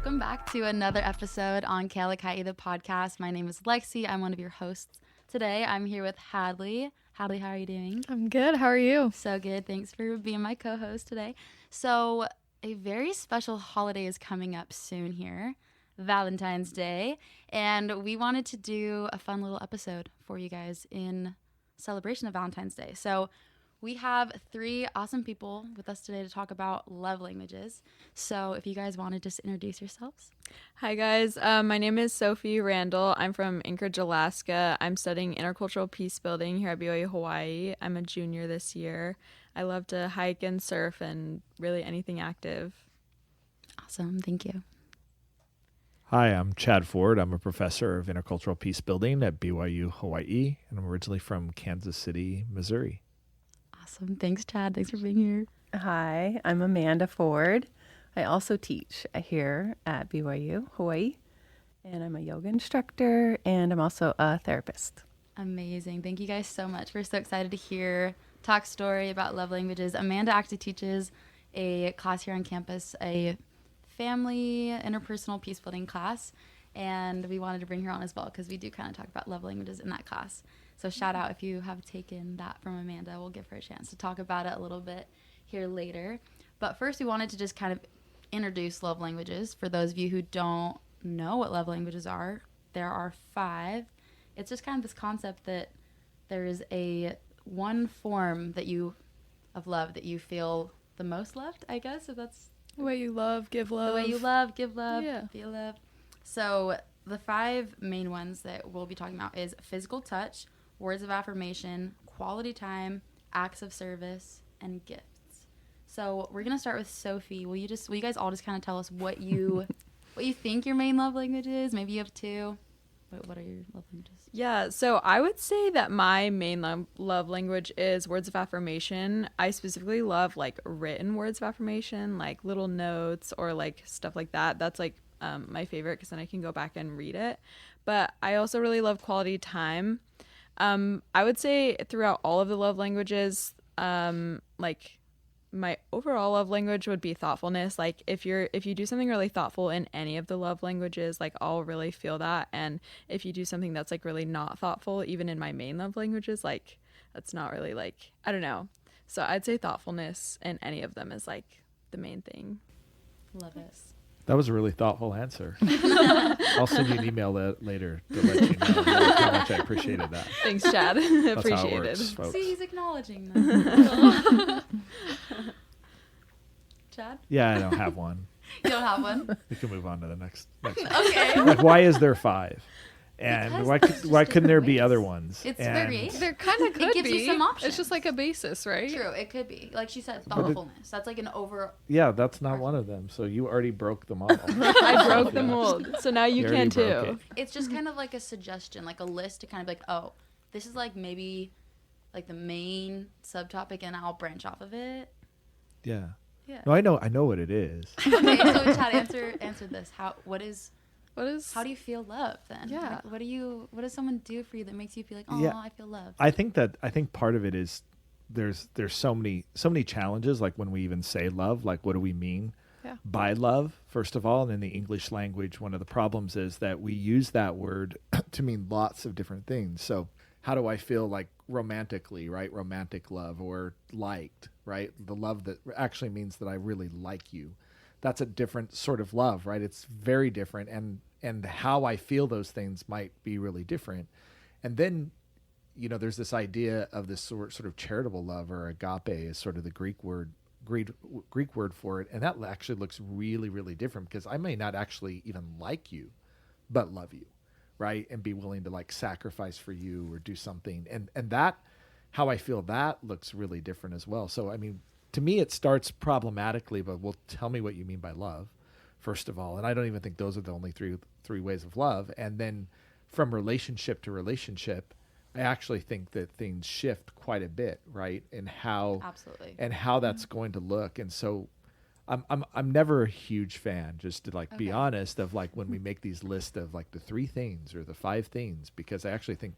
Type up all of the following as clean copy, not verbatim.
Welcome back to another episode on Kalakai, the podcast. My name is Lexi. I'm one of your hosts today. I'm here with Hadley. Hadley, how are you doing? I'm good. How are you? So good. Thanks for being my co-host today. So a very special holiday is coming up soon here, Valentine's Day. And we wanted to do a fun little episode for you guys in celebration of Valentine's Day. So we have three awesome people with us today to talk about love languages. So if you guys want to just introduce yourselves. Hi, guys. My name is Sophie Randall. I'm from Anchorage, Alaska. I'm studying intercultural peace building here at BYU, Hawaii. I'm a junior this year. I love to hike and surf and really anything active. Awesome. Thank you. Hi, I'm Chad Ford. I'm a professor of intercultural peace building at BYU, Hawaii, and I'm originally from Kansas City, Missouri. Awesome. Thanks, Chad. Thanks for being here. Hi, I'm Amanda Ford. I also teach here at BYU, Hawaii, and I'm a yoga instructor, and I'm also a therapist. Amazing. Thank you guys so much. We're so excited to hear talk story about love languages. Amanda actually teaches a class here on campus, a family interpersonal peace building class, and we wanted to bring her on as well because we do kind of talk about love languages in that class. So shout out if you have taken that from Amanda. We'll give her a chance to talk about it a little bit here later. But first, we wanted to just kind of introduce love languages. For those of you who don't know what love languages are, there are 5. It's just kind of this concept that there is a one form of love that you feel the most loved, I guess, if that's The way you love, give love. the way you love, give love, Yeah. feel love. So the 5 main ones that we'll be talking about is physical touch, words of affirmation, quality time, acts of service, and gifts. So we're gonna start with Sophie. Will you guys all just kind of tell us what you think your main love language is? Maybe you have 2. What are your love languages? Yeah, so I would say that my main love language is words of affirmation. I specifically love like written words of affirmation, like little notes or like stuff like that. That's like my favorite because then I can go back and read it. But I also really love quality time. I would say throughout all of the love languages, like my overall love language would be thoughtfulness. Like if you do something really thoughtful in any of the love languages, like I'll really feel that. And if you do something that's like really not thoughtful, even in my main love languages, like that's not really like, I don't know. So I'd say thoughtfulness in any of them is like the main thing. Love it. That was a really thoughtful answer. I'll send you an email later to let you know how much I appreciated that. Thanks, Chad. That's Appreciate how it it. works, folks. See, he's acknowledging them. Chad? Yeah, I don't have one. You don't have one? We can move on to the next one. Okay. Like, why is there 5? And Because why there's couldn't there different be ways. other ones? It's And variation. There kind of could gives you be. some options. It's just like a basis, right? True, it could be. Like she said, But it- thoughtfulness. That's like an over. Yeah, that's not one of them. So you already broke the model. I broke the Yeah. mold. So now you You can already too. broke it. It's just kind of like a suggestion, like a list to kind of be like, oh, this is like maybe like the main subtopic, and I'll branch off of it. Yeah. Yeah. No, I know what it is. Okay, so Chad, answer this. What is How do you feel love then? Yeah. Like, what does someone do for you that makes you feel like, oh, Yeah. I feel loved? I think part of it is there's so many challenges, like when we even say love, like what do we mean Yeah. by love, first of all? And in the English language, one of the problems is that we use that word to mean lots of different things. So how do I feel like romantically, right? Romantic love, or liked, right? The love that actually means that I really like you. That's a different sort of love, right? It's very different. And how I feel those things might be really different. And then, there's this idea of this sort of charitable love, or agape is sort of the Greek word for it. And that actually looks really, really different, because I may not actually even like you, but love you, right? And be willing to like sacrifice for you or do something. And that, how I feel, that looks really different as well. So, I mean, to me, it starts problematically, but well, tell me what you mean by love, first of all. And I don't even think those are the only three ways of love. And then from relationship to relationship, I actually think that things shift quite a bit, right? And how Absolutely. and how that's going to look. And so I'm never a huge fan, just to like be honest, of like when we make these lists of like the 3 things or the 5 things, because I actually think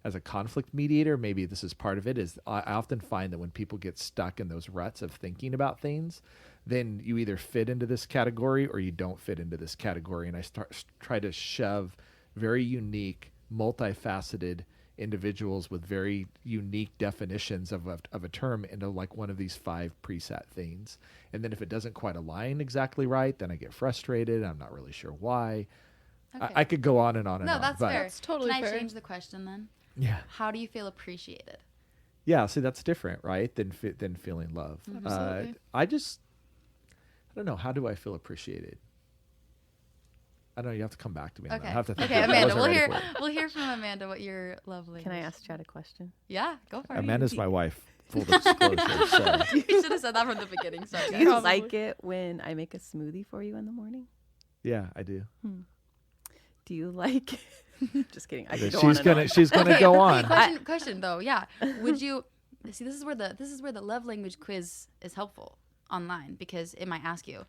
as a conflict mediator, maybe this is part of it, is I often find that when people get stuck in those ruts of thinking about things, then you either fit into this category or you don't fit into this category. And I try to shove very unique, multifaceted individuals with very unique definitions of a term into like one of these 5 preset things. And then if it doesn't quite align exactly right, then I get frustrated. I'm not really sure why. Okay. I could go on and on and No, on. that's but fair. That's totally Can I fair. change the question then? Yeah. How do you feel appreciated? Yeah, see, that's different, right? Than feeling love. Absolutely. I don't know. How do I feel appreciated? I don't know. You have to come back to me. On that. Okay. I have to think Okay, about it. I Amanda, wasn't ready for it. we'll hear from Amanda what your love language. Can I ask Chad a question? Yeah, go for it. Amanda's my wife. Full disclosure. So. You should have said that from the beginning. Sorry. Do guys. you Probably. like it when I make a smoothie for you in the morning? Yeah, I do. Do you like? Just kidding. I could go She's on and gonna on. she's gonna Okay, go okay, on. question though. Yeah. Would you see this is where the love language quiz is helpful online because it might ask you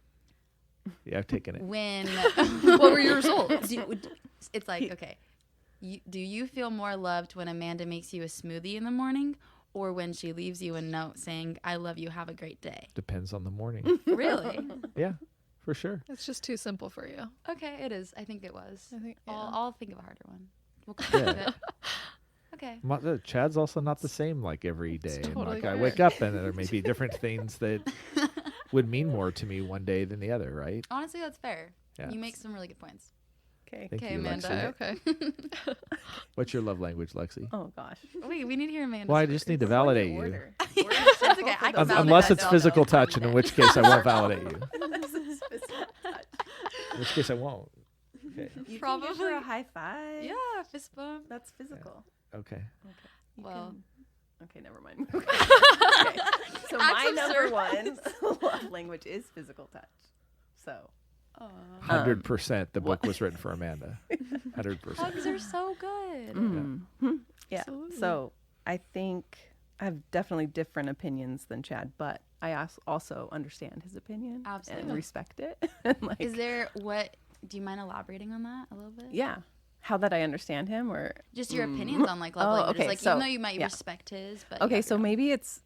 Yeah, I've taken it. when What were your results? it's like, okay, do you feel more loved when Amanda makes you a smoothie in the morning or when she leaves you a note saying, I love you, have a great day? Depends on the morning. Really? Yeah, for sure. It's just too simple for you. Okay, it is. I think it was. I think. I'll think of a harder one. We'll come back to it. Okay. Chad's also not the same like every day. It's And totally like I fair. wake up and there may be different things that would mean more to me one day than the other, right? Honestly, that's fair. Yeah. You make some really good points. Okay. Thank Okay, you, Amanda. Lexi. Okay. What's your love language, Lexi? Oh gosh. Wait, we need to hear Amanda. Well, I just need to validate you. It's okay. I can validate Unless it's myself. physical touch, and in which case I won't validate you. You In which case I won't. Okay. can Probably. give her a high five. Yeah, fist bump. That's physical. Okay. You Well. can- Okay, never mind. Okay. So Acts my of number one love language is physical touch. So 100%. The book was written for Amanda. 100%. Hugs are so good. yeah. Absolutely. So I think I have definitely different opinions than Chad, but I also understand his opinion Absolutely. and respect it. And like, Is there what? Do you mind elaborating on that a little bit? yeah, how that I understand him, or Just your opinions on like love Oh, languages. okay, Like so- even though you might yeah. respect his, but okay, yeah, so yeah. maybe it's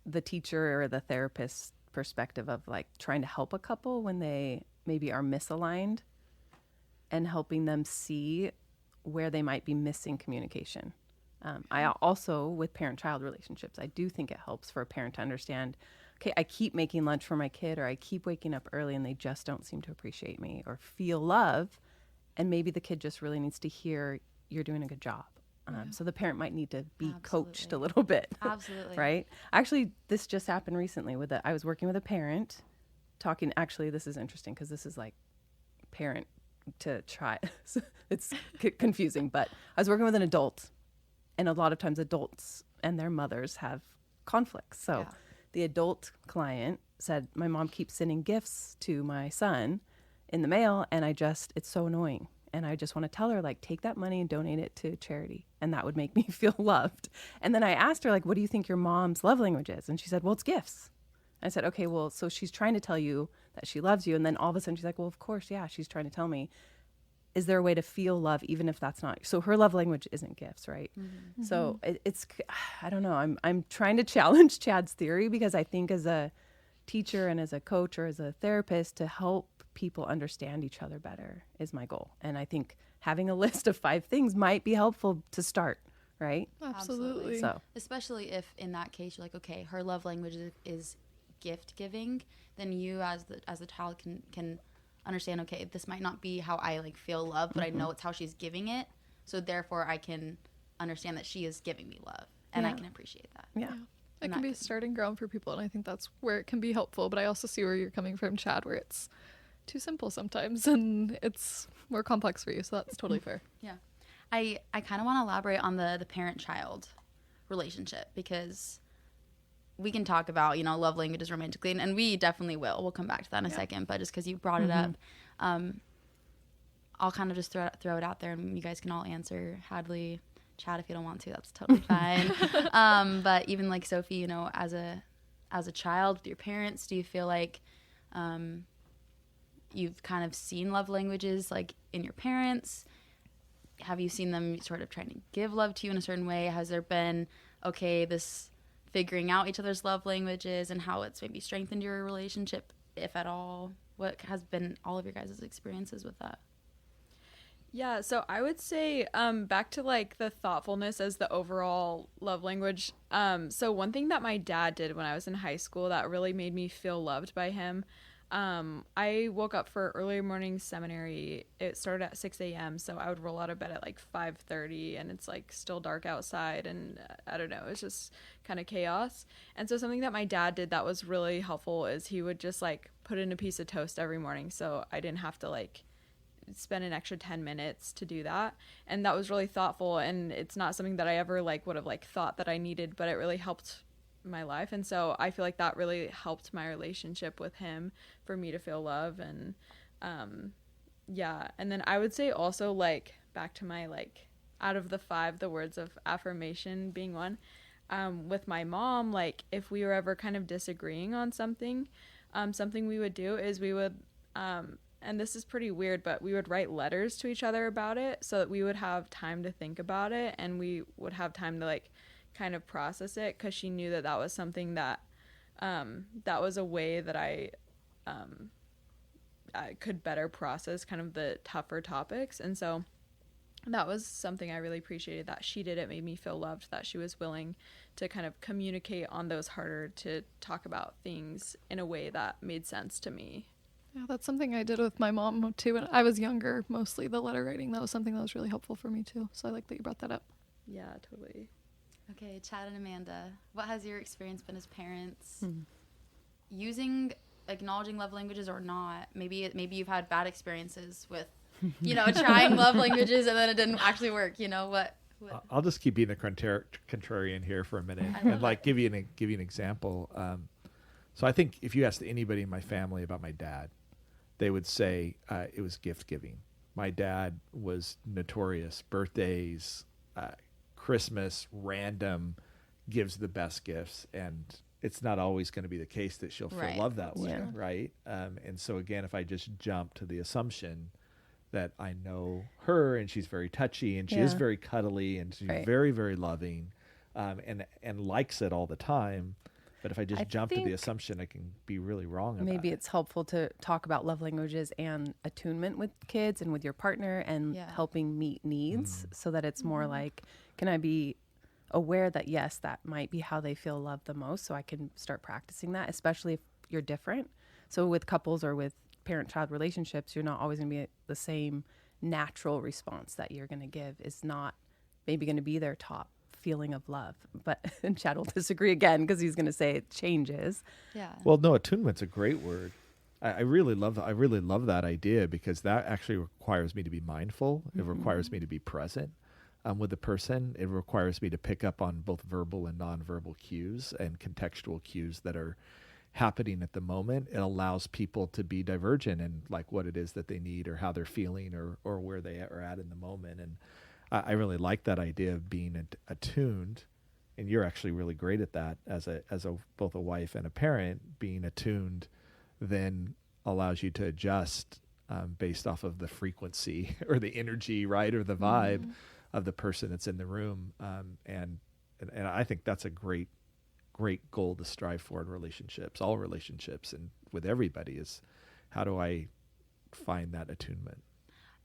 the teacher or the therapist perspective of like trying to help a couple when they maybe are misaligned and helping them see where they might be missing communication. I also, with parent-child relationships, I do think it helps for a parent to understand, okay, I keep making lunch for my kid or I keep waking up early and they just don't seem to appreciate me or feel love. And maybe the kid just really needs to hear you're doing a good job. So the parent might need to be coached a Absolutely. little bit. Absolutely. Right? Actually, this just happened recently with I was working with a parent talking. Actually, this is interesting because this is like parent to try. It's confusing, but I was working with an adult, and a lot of times adults and their mothers have conflicts. So Yeah. the adult client said, my mom keeps sending gifts to my son in the mail, and it's so annoying. And I just want to tell her, like, take that money and donate it to charity. And that would make me feel loved. And then I asked her, like, what do you think your mom's love language is? And she said, well, it's gifts. I said, okay, well, so she's trying to tell you that she loves you. And then all of a sudden she's like, well, of course, yeah, she's trying to tell me. Is there a way to feel love even if that's not? So her love language isn't gifts, right? So it's, I don't know. I'm trying to challenge Chad's theory because I think as a teacher and as a coach or as a therapist to help people understand each other better is my goal. And I think having a list of 5 things might be helpful to start, right? Absolutely. So Especially if in that case you're like, okay, her love language is gift giving, then you as the child can understand, okay, this might not be how I like feel love, but I know it's how she's giving it. So therefore I can understand that she is giving me love and I Yeah. can appreciate that. yeah. It And can that be a could- starting ground for people, and I think that's where it can be helpful. But I also see where you're coming from, Chad, where it's too simple sometimes and it's more complex for you. So that's totally fair. Yeah. I kind of want to elaborate on the parent-child relationship because we can talk about, love languages romantically, and we definitely will. We'll come back to that in a second, but just because you brought it up, I'll kind of just throw it out there, and you guys can all answer. Hadley, Chad, if you don't want to, that's totally fine. But even like Sophie, as a child with your parents, do you feel like you've kind of seen love languages like in your parents? have you seen them sort of trying to give love to you in a certain way? Has there been, okay, this figuring out each other's love languages and how it's maybe strengthened your relationship, if at all? What has been all of your guys' experiences with that? Yeah, so I would say back to like the thoughtfulness as the overall love language. So one thing that my dad did when I was in high school that really made me feel loved by him. I woke up for early morning seminary. It started at 6 a.m. So I would roll out of bed at like 5:30 and it's like still dark outside and I don't know, it's just kind of chaos. And so something that my dad did that was really helpful is he would just like put in a piece of toast every morning so I didn't have to like spend an extra 10 minutes to do that. And that was really thoughtful, and it's not something that I ever like would have like thought that I needed, but it really helped my life. And so I feel like that really helped my relationship with him for me to feel love. And yeah, and then I would say also like back to my like out of the 5, the words of affirmation being one, with my mom, like if we were ever kind of disagreeing on something, something we would do is we would and this is pretty weird, but we would write letters to each other about it so that we would have time to think about it and we would have time to like kind of process it, because she knew that that was something that that was a way that I could better process kind of the tougher topics. And so that was something I really appreciated that she did. It made me feel loved that she was willing to kind of communicate on those harder to talk about things in a way that made sense to me. Yeah, that's something I did with my mom too. When I was younger, mostly the letter writing, that was something that was really helpful for me too. So I like that you brought that up. Yeah, totally. Okay, Chad and Amanda, what has your experience been as parents using, acknowledging love languages or not? Maybe you've had bad experiences with, trying love languages and then it didn't actually work. What? I'll just keep being the contrarian here for a minute and like give you an example. So I think if you asked anybody in my family about my dad, they would say it was gift giving. My dad was notorious. Birthdays, Christmas, random, gives the best gifts. And it's not always going to be the case that she'll feel love that way, right? And so again, if I just jump to the assumption that I know her and she's very touchy and she is very cuddly and she's very, very loving and likes it all the time. But if I just jump to the assumption, I can be really wrong about it. Maybe it's helpful to talk about love languages and attunement with kids and with your partner and helping meet needs so that it's more like, can I be aware that, yes, that might be how they feel loved the most, so I can start practicing that, especially if you're different. So with couples or with parent-child relationships, you're not always going to be the same natural response that you're going to give is not maybe going to be their top feeling of love. But and Chad will disagree again because he's going to say it changes. Yeah. Well, no, attunement's a great word. I really love that idea because that actually requires me to be mindful. It requires me to be present with the person. It requires me to pick up on both verbal and nonverbal cues and contextual cues that are happening at the moment. It allows people to be divergent in like what it is that they need or how they're feeling or where they are at in the moment. And I really like that idea of being attuned, and you're actually really great at that as a both a wife and a parent. Being attuned then allows you to adjust based off of the frequency or the energy, right, or the vibe of the person that's in the room. And I think that's a great goal to strive for in relationships, all relationships, and with everybody is how do I find that attunement?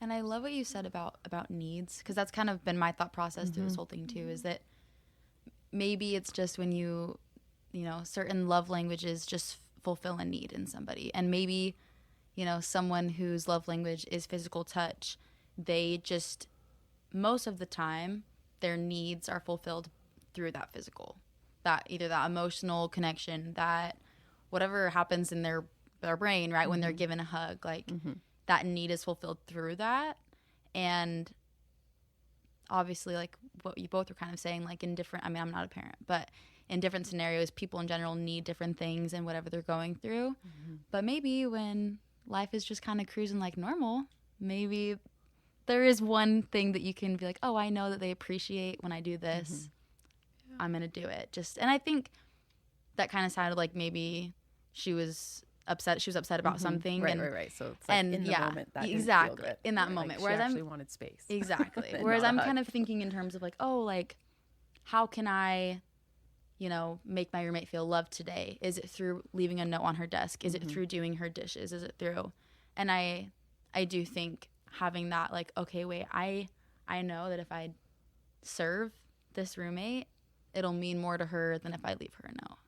And I love what you said about needs, because that's kind of been my thought process through this whole thing too, is that maybe it's just when you certain love languages just fulfill a need in somebody. And maybe, someone whose love language is physical touch, they just, most of the time, their needs are fulfilled through that physical, that either that emotional connection, that whatever happens in their brain, right, when they're given a hug, like that need is fulfilled through that. And obviously, like what you both were kind of saying, like in different, I'm not a parent, but in different scenarios, people in general need different things and whatever they're going through. But maybe when life is just kind of cruising like normal, maybe there is one thing that you can be like, oh, I know that they appreciate when I do this. I'm going to do it. And I think that kind of sounded like maybe she was upset. She was upset about something. Right, and, right. So it's like and in the yeah, moment that didn't exactly feel good. in that Like, moment. she Whereas actually wanted space. exactly. And Whereas not a I'm hug. kind of thinking in terms of like, oh, like how can I, make my roommate feel loved today? Is it through leaving a note on her desk? Is it through doing her dishes? Is it through? And I do think having that like, okay, wait, I know that if I serve this roommate, it'll mean more to her than if I leave her a note.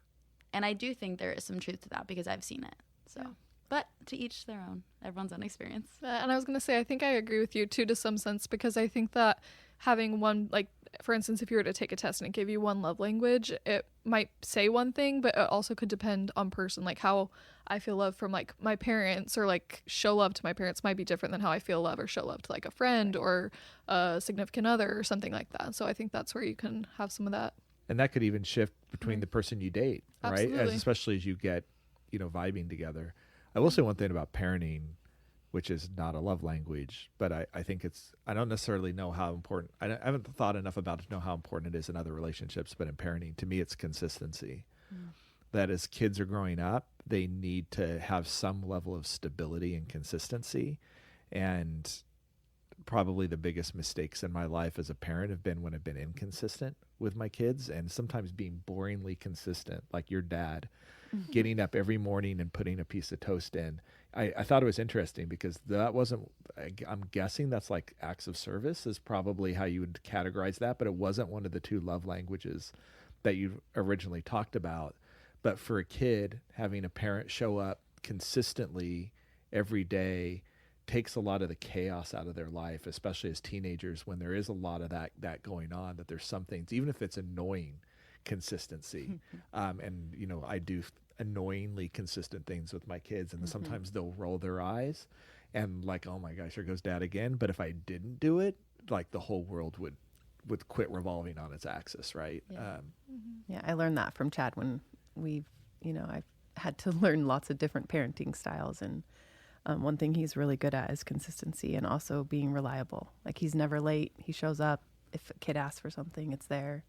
And I do think there is some truth to that because I've seen it. So, Yeah. but to each their own, everyone's own experience. And I was going to say, I think I agree with you too, to some sense, because I think that having one, like, for instance, if you were to take a test and it gave you one love language, it might say one thing, but it also could depend on person. Like how I feel love from like my parents, or like show love to my parents might be different than how I feel love or show love to like a friend or a significant other or something like that. So I think that's where you can have some of that. And that could even shift between the person you date, right? Absolutely. Especially as you get, vibing together. I will say one thing about parenting, which is not a love language, but I think I don't necessarily know how important, I haven't thought enough about it to know how important it is in other relationships, but in parenting, to me, it's consistency. That as kids are growing up, they need to have some level of stability and consistency. And probably the biggest mistakes in my life as a parent have been when I've been inconsistent with my kids, and sometimes being boringly consistent, like your dad, getting up every morning and putting a piece of toast in. I thought it was interesting because that wasn't, I'm guessing that's like acts of service is probably how you would categorize that, but it wasn't one of the two love languages that you originally talked about. But for a kid, having a parent show up consistently every day takes a lot of the chaos out of their life, especially as teenagers, when there is a lot of that going on, that there's some things, even if it's annoying consistency. And, I do annoyingly consistent things with my kids, and sometimes they'll roll their eyes and like, oh my gosh, here goes dad again. But if I didn't do it, like the whole world would quit revolving on its axis, right? Yeah. Yeah, I learned that from Chad when I've had to learn lots of different parenting styles. And one thing he's really good at is consistency and also being reliable. Like he's never late. He shows up. If a kid asks for something, it's there.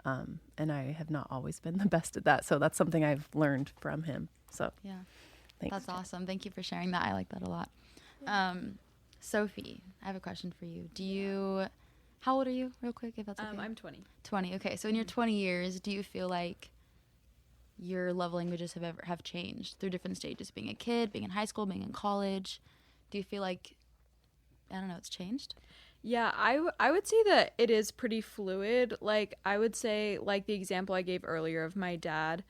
And I have not always been the best at that. So that's something I've learned from him. So Yeah. thanks. That's awesome. Thank you for sharing that. I like that a lot. Sophie, I have a question for you. How old are you, real quick, if that's okay? I'm 20. 20. Okay. So in your 20 years, do you feel like your love languages have changed through different stages? Being a kid, being in high school, being in college. Do you feel like, I don't know, it's changed? Yeah, I would say that it is pretty fluid. Like I would say, like the example I gave earlier of my dad,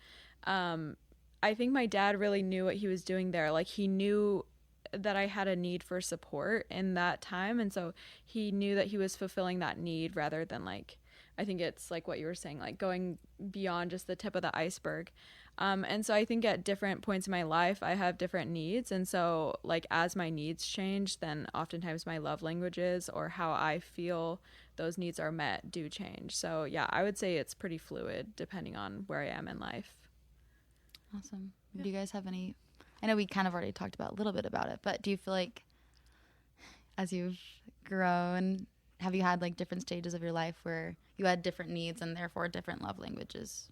I think my dad really knew what he was doing there. Like he knew that I had a need for support in that time, and so he knew that he was fulfilling that need rather than like, I think it's like what you were saying, like going beyond just the tip of the iceberg. And so I think at different points in my life, I have different needs. And so like as my needs change, then oftentimes my love languages or how I feel those needs are met do change. So yeah, I would say it's pretty fluid depending on where I am in life. Awesome. Do you guys have any, I know we kind of already talked about a little bit about it, but do you feel like as you've grown, have you had like different stages of your life where you had different needs and therefore different love languages?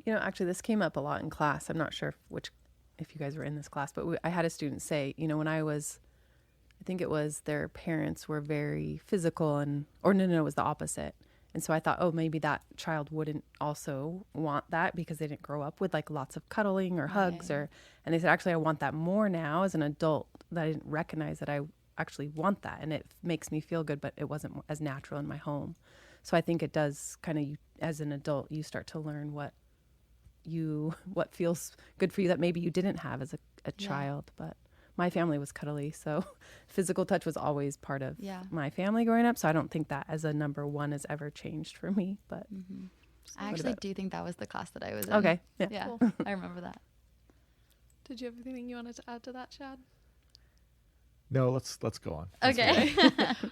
Actually, this came up a lot in class. I'm not sure if you guys were in this class, but I had a student say, when I think it was their parents were very physical or no, it was the opposite. And so I thought, oh, maybe that child wouldn't also want that because they didn't grow up with like lots of cuddling or hugs and they said, actually, I want that more now as an adult, that I didn't recognize that I actually want that. And it makes me feel good, but it wasn't as natural in my home. So I think it does kind of, as an adult, you start to learn what feels good for you that maybe you didn't have as a child. But my family was cuddly, so physical touch was always part of my family growing up. So I don't think that as a number one has ever changed for me. But I actually do think that was the class that I was in. Okay. Yeah. Cool. I remember that. Did you have anything you wanted to add to that, Chad? No, let's go on. Okay.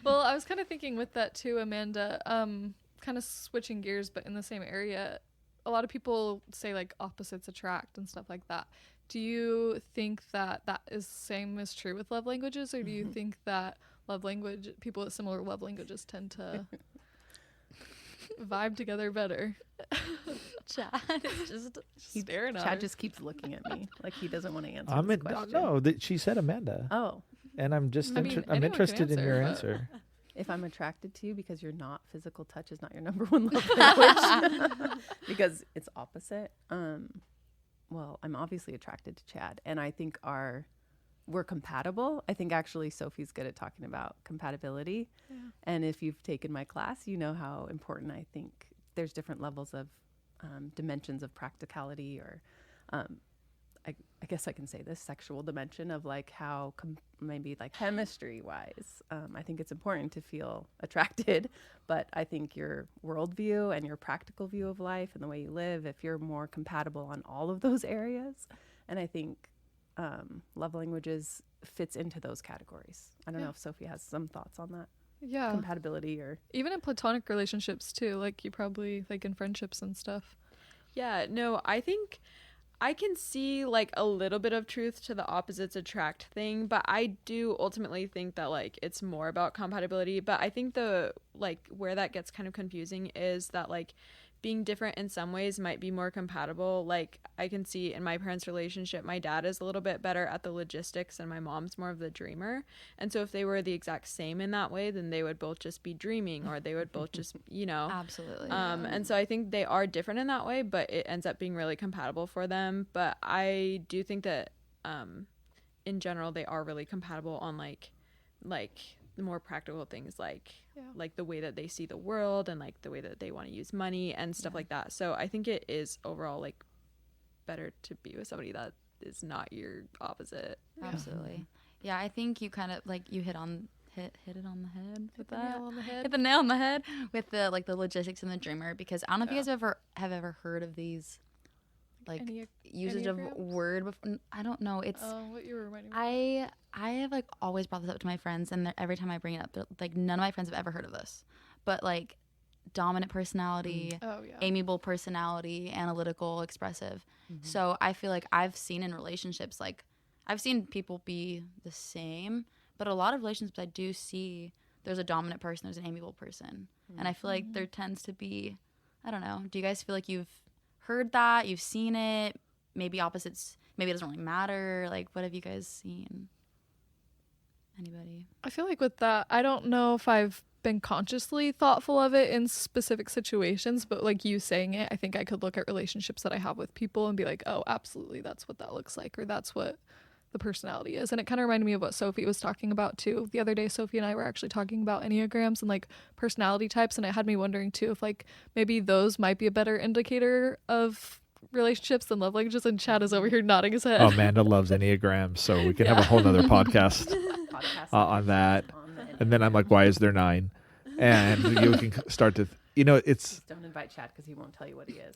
Well, I was kind of thinking with that too, Amanda, kind of switching gears, but in the same area. A lot of people say like opposites attract and stuff like that. Do you think that is same is true with love languages, or do you think that people with similar love languages tend to vibe together better. Chad is just Staring at Chad her. just keeps looking at me like he doesn't want to answer I'm this in, question. no, she said Amanda, Oh, and I'm just I mean, I'm anyone can interested in your answer, answer. if I'm attracted to you because you're not, physical touch is not your number one love language because it's opposite. Well, I'm obviously attracted to Chad, and I think we're compatible. I think actually Sophie's good at talking about compatibility. Yeah. And if you've taken my class, you know how important I think there's different levels of dimensions of practicality, or I guess I can say this sexual dimension of like how maybe like chemistry wise. I think it's important to feel attracted, but I think your worldview and your practical view of life and the way you live, if you're more compatible on all of those areas, and I think love languages fits into those categories. I don't know if Sophie has some thoughts on that Yeah. compatibility or Even in platonic relationships too, like you probably like in friendships and stuff. Yeah, no, I think I can see like a little bit of truth to the opposites attract thing, but I do ultimately think that like it's more about compatibility. But I think the like where that gets kind of confusing is that like being different in some ways might be more compatible. Like I can see in my parents' relationship, my dad is a little bit better at the logistics and my mom's more of the dreamer. And so if they were the exact same in that way, then they would both just be dreaming, or they would both just, you know. absolutely. And so I think they are different in that way, but it ends up being really compatible for them. But I do think that in general they are really compatible on like the more practical things, like the way that they see the world and like the way that they want to use money and stuff like that. So I think it is overall like better to be with somebody that is not your opposite. Absolutely. Yeah, I think you kind of like you hit it on the head with the that. nail on the head. Hit the nail on the head with the like the logistics and the dreamer, because I don't know if you guys have ever heard of these like usage of Enneagrams? word before. I don't know. It's What you were reminding me. I have like always brought this up to my friends, and every time I bring it up, like none of my friends have ever heard of this. But like dominant personality, Oh yeah. amiable personality, analytical, expressive. So I feel like I've seen in relationships, like I've seen people be the same, but a lot of relationships I do see there's a dominant person, there's an amiable person. And I feel like there tends to be, I don't know, do you guys feel like you've heard that, you've seen it, maybe opposites, maybe it doesn't really matter, like what have you guys seen? Anybody? I feel like with that, I don't know if I've been consciously thoughtful of it in specific situations, but like you saying it, I think I could look at relationships that I have with people and be like, oh, absolutely, that's what that looks like, or that's what the personality is. And it kind of reminded me of what Sophie was talking about too. The other day, Sophie and I were actually talking about Enneagrams and like personality types, and it had me wondering too if like maybe those might be a better indicator of relationships than love languages. And Chad is over here nodding his head. Oh, Amanda loves Enneagrams, so we can have a whole nother podcast on that. And then I'm like, why is there 9? And you can start to, it's, don't invite Chad because he won't tell you what he is.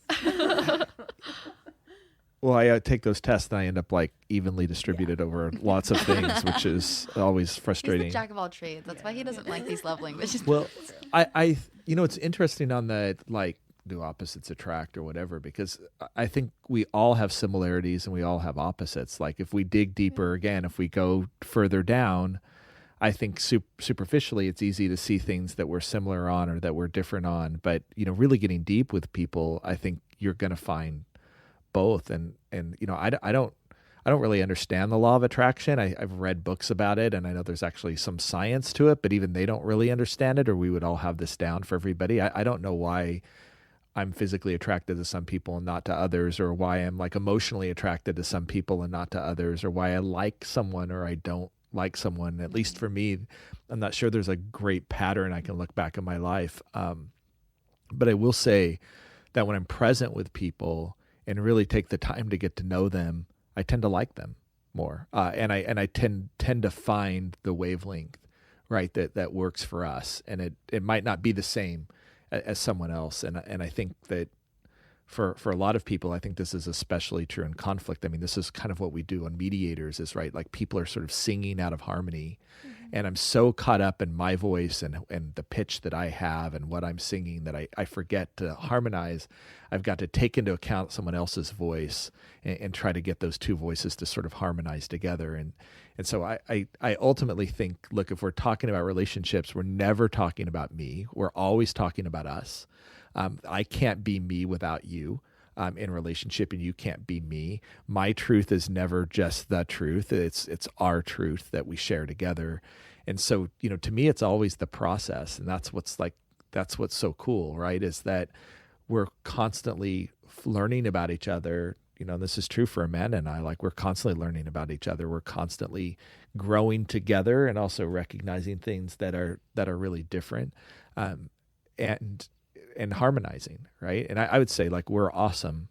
well, I take those tests and I end up like evenly distributed over lots of things, which is always He's frustrating. the jack of all trades. That's why he doesn't like these love languages. Well, I it's interesting on the like, do opposites attract or whatever, because I think we all have similarities and we all have opposites. Like if we dig deeper again, if we go further down, I think superficially it's easy to see things that we're similar on or that we're different on. But, really getting deep with people, I think you're going to find both. And I don't really understand the law of attraction. I've read books about it, and I know there's actually some science to it, but even they don't really understand it, or we would all have this down for everybody. I don't know why I'm physically attracted to some people and not to others, or why I'm like emotionally attracted to some people and not to others, or why I like someone or I don't like someone. At least for me, I'm not sure there's a great pattern I can look back in my life. But I will say that when I'm present with people and really take the time to get to know them, I tend to like them more. And I tend to find the wavelength, right, that works for us. And it might not be the same as someone else. And I think that for a lot of people, I think this is especially true in conflict. I mean, this is kind of what we do on Mediators is, right, like people are sort of singing out of harmony. And I'm so caught up in my voice and the pitch that I have and what I'm singing that I forget to harmonize. I've got to take into account someone else's voice and try to get those two voices to sort of harmonize together. And so I ultimately think, look, if we're talking about relationships, we're never talking about me. We're always talking about us. I can't be me without you. In relationship, and you can't be me. My truth is never just the truth. It's our truth that we share together. And so, to me, it's always the process. And that's what's so cool, right? Is that we're constantly learning about each other. And this is true for Amanda and I, like we're constantly learning about each other. We're constantly growing together and also recognizing things that are really different. And harmonizing, right? And I would say like we're awesome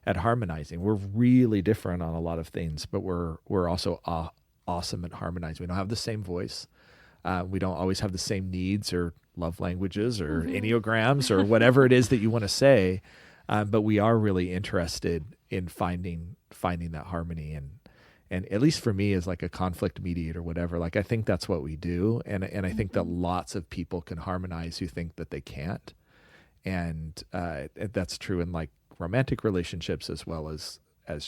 at harmonizing. We're really different on a lot of things, but we're also awesome at harmonizing. We don't have the same voice. We don't always have the same needs or love languages or enneagrams or whatever it is that you want to say, but we are really interested in finding that harmony. And at least for me, as like a conflict mediator, whatever, like I think that's what we do. And I think that lots of people can harmonize who think that they can't. And that's true in like romantic relationships as well as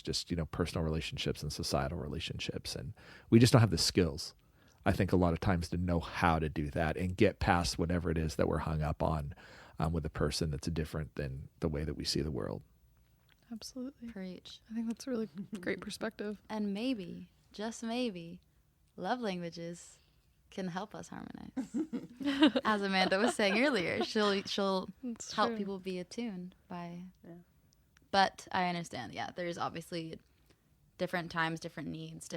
just, personal relationships and societal relationships. And we just don't have the skills, I think, a lot of times to know how to do that and get past whatever it is that we're hung up on with a person that's different than the way that we see the world. Absolutely. Preach. I think that's a really great perspective. And maybe, just maybe, love languages can help us harmonize. As Amanda was saying earlier, she'll That's help true. people be attuned by. Yeah. But I understand. Yeah, there's obviously different times, different needs,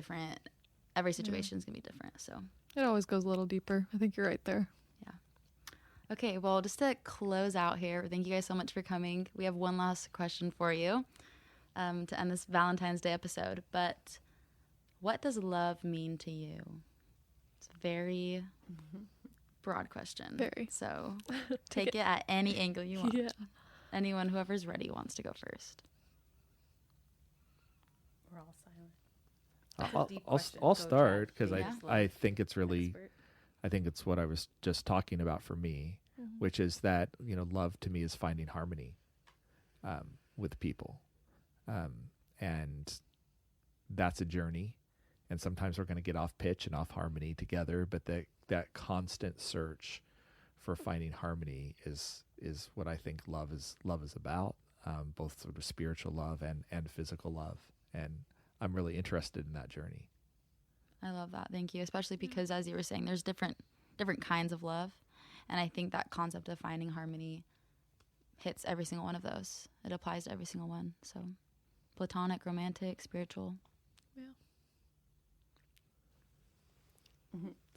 every situation is gonna be different. So. It always goes a little deeper. I think you're right there. Okay, well, just to close out here, thank you guys so much for coming. We have one last question for you to end this Valentine's Day episode. But what does love mean to you? It's a very broad question. Very. So take it at any angle you want. Yeah. Anyone, whoever's ready, wants to go first. We're all silent. Deep question. I'll Go, start Chad. because Yeah. I think it's really, Expert. I think it's what I was just talking about for me, which is that, love to me is finding harmony with people. And that's a journey. And sometimes we're going to get off pitch and off harmony together, but that constant search for finding harmony is what I think love is about, both sort of spiritual love and physical love. And I'm really interested in that journey. I love that. Thank you. Especially because, as you were saying, there's different kinds of love. And I think that concept of finding harmony hits every single one of those. It applies to every single one. So platonic, romantic, spiritual.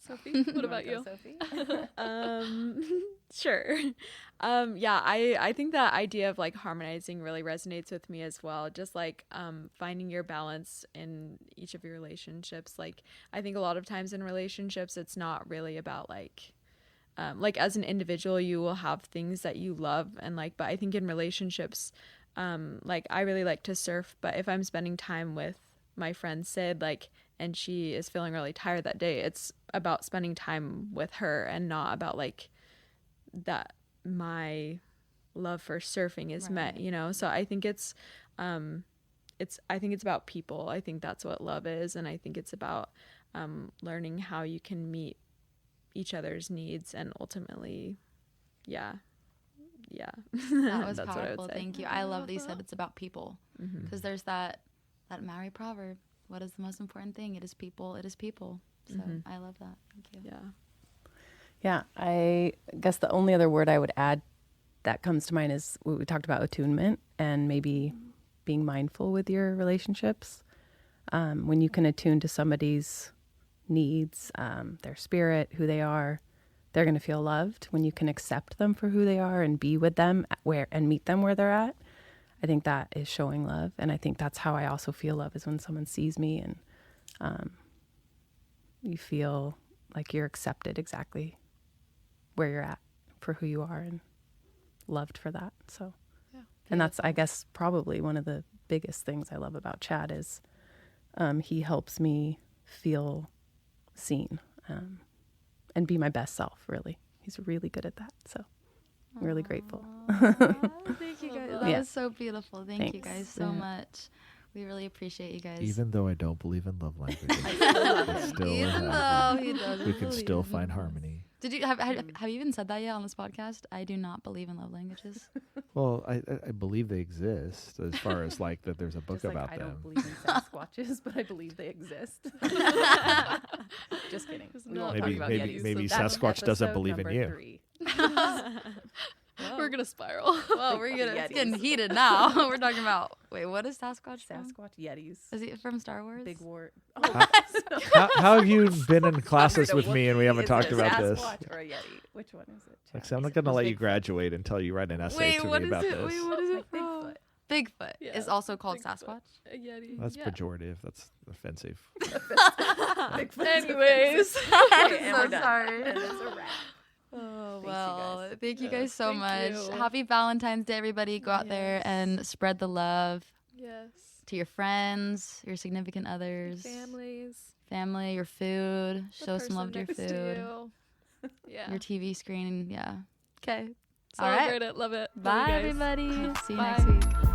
Sophie, what about you? Sophie? Sure. Yeah, I think that idea of like harmonizing really resonates with me as well. Just like finding your balance in each of your relationships. Like I think a lot of times in relationships, it's not really about like as an individual, you will have things that you love and like, but I think in relationships, like I really like to surf, but if I'm spending time with my friend Sid, like, and she is feeling really tired that day, it's about spending time with her and not about like that my love for surfing is met, so I think I think it's about people. I think that's what love is, and I think it's about learning how you can meet each other's needs and ultimately That was That's what I would powerful. say. Thank you. I love that you said it's about people, because there's that Maori proverb, what is the most important thing? It is people. It is people. So I love that. Thank you. Yeah, I guess the only other word I would add that comes to mind is what we talked about, attunement, and maybe being mindful with your relationships. When you can attune to somebody's needs, their spirit, who they are, they're going to feel loved. When you can accept them for who they are and be with them and meet them where they're at, I think that is showing love. And I think that's how I also feel love, is when someone sees me and you feel like you're accepted exactly where you're at for who you are and loved for that. So, and that's, I guess, probably one of the biggest things I love about Chad is he helps me feel seen and be my best self, really. He's really good at that. So I'm really grateful. Thank you guys. That Yeah. was so beautiful. Thank you Thanks. guys so Yeah. much. We really appreciate you guys. Even though I don't believe in love languages, Even though he doesn't we can still believe find in us. harmony. Did you have you even said that yet on this podcast? I do not believe in love languages. Well, I believe they exist as far as like that there's a book Just like about I them. don't believe in Sasquatches, but I believe they exist. Just kidding. We won't talk Maybe about maybe Yetis. maybe That's Sasquatch doesn't episode believe in number you. 3. We're gonna spiral. Whoa, Big it's Yetis. getting heated now. We're talking about what is Sasquatch from? Sasquatch Yetis. Is he from Star Wars? Big war. How have you been in classes I with don't me know, and we haven't is talked it a about this? Sasquatch or a Yeti? Which one is it? Like, so I'm not going to let you graduate until you write an essay Wait, to what me is about it? this. Wait, what is it Like from? Bigfoot. Bigfoot Yeah, is also called Bigfoot. Sasquatch. A Yeti. That's yeah. pejorative. That's offensive. Bigfoot's Anyways. Okay, and so we're done. sorry. And it's a wrap. Oh, you well, guys. thank you Yeah, guys so thank much. you. Happy Valentine's Day, everybody. Go out there Yes. and spread the love Yes. to your friends, your significant others, Families. family, your food. the Show some love to person your next food, you. Yeah. your TV screen. Yeah. Okay. All Celebrate right. it. Love it. Love you Bye, guys. everybody. See you Bye. next week.